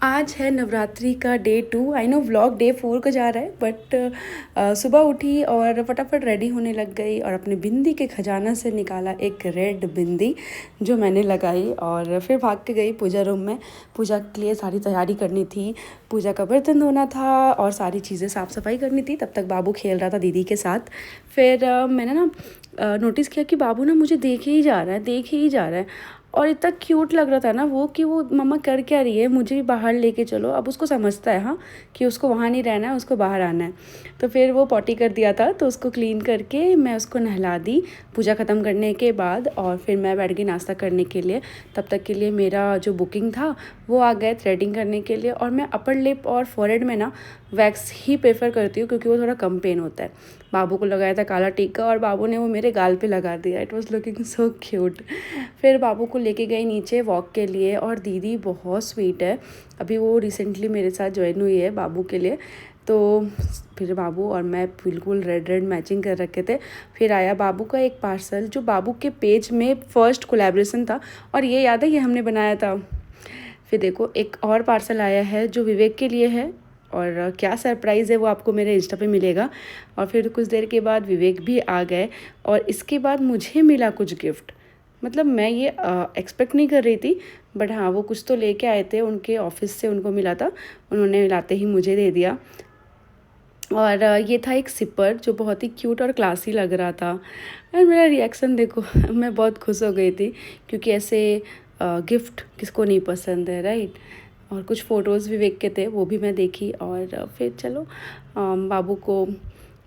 आज है नवरात्रि का day 2। I know vlog day 4 का जा रहा है, बट सुबह उठी और फटाफट रेडी होने लग गई और अपने बिंदी के खजाना से निकाला एक रेड बिंदी जो मैंने लगाई और फिर भाग के गई पूजा रूम में। पूजा के लिए सारी तैयारी करनी थी, पूजा का बर्तन धोना था और सारी चीज़ें साफ़ सफाई करनी थी। तब तक बाबू खेल रहा था दीदी के साथ। फिर मैंने ना नोटिस किया कि बाबू ना मुझे देखे ही जा रहा है, देखे ही जा रहा है और इतना क्यूट लग रहा था ना वो कि वो मम्मा कर क्या रही है, मुझे भी बाहर लेके चलो। अब उसको समझता है हाँ कि उसको वहाँ नहीं रहना है, उसको बाहर आना है। तो फिर वो पॉटी कर दिया था तो उसको क्लीन करके मैं उसको नहला दी पूजा ख़त्म करने के बाद। और फिर मैं बैठ गई नाश्ता करने के लिए। तब तक के लिए मेरा जो बुकिंग था वो आ गए थ्रेडिंग करने के लिए। और मैं अपर लिप और फॉरहेड में ना वैक्स ही प्रेफर करती हूँ क्योंकि वो थोड़ा कम पेन होता है। बाबू को लगाया था काला टीका और बाबू ने वो मेरे गाल पे लगा दिया। It was looking so cute. फिर बाबू को लेके गई नीचे वॉक के लिए और दीदी बहुत स्वीट है, अभी वो रिसेंटली मेरे साथ ज्वाइन हुई है बाबू के लिए। तो फिर बाबू और मैं बिल्कुल रेड रेड मैचिंग कर रखे थे। फिर आया बाबू का एक पार्सल जो बाबू के पेज में फर्स्ट कोलैबोरेशन था और ये याद है ये हमने बनाया था। फिर देखो एक और पार्सल आया है जो विवेक के लिए है और क्या सरप्राइज़ है वो आपको मेरे इंस्टा पे मिलेगा। और फिर कुछ देर के बाद विवेक भी आ गए और इसके बाद मुझे मिला कुछ गिफ्ट। मतलब मैं ये एक्सपेक्ट नहीं कर रही थी, बट हाँ वो कुछ तो लेके आए थे, उनके ऑफिस से उनको मिला था, उन्होंने लाते ही मुझे दे दिया। और ये था एक सिपर जो बहुत ही क्यूट और क्लासी लग रहा था। और मेरा रिएक्शन देखो मैं बहुत खुश हो गई थी क्योंकि ऐसे गिफ्ट किसको नहीं पसंद है, राइट। और कुछ फ़ोटोज़ विवेक के थे वो भी मैं देखी। और फिर चलो बाबू को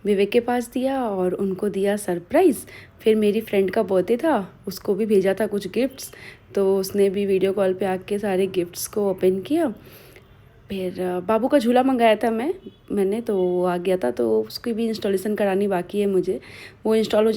विवेक के पास दिया और उनको दिया सरप्राइज़। फिर मेरी फ्रेंड का बर्थडे था, उसको भी भेजा था कुछ गिफ्ट्स, तो उसने भी वीडियो कॉल पे आके सारे गिफ्ट्स को ओपन किया। फिर बाबू का झूला मंगाया था मैंने, तो वो आ गया था, तो उसकी भी इंस्टॉलेशन करानी बाकी है मुझे। वो इंस्टॉल हो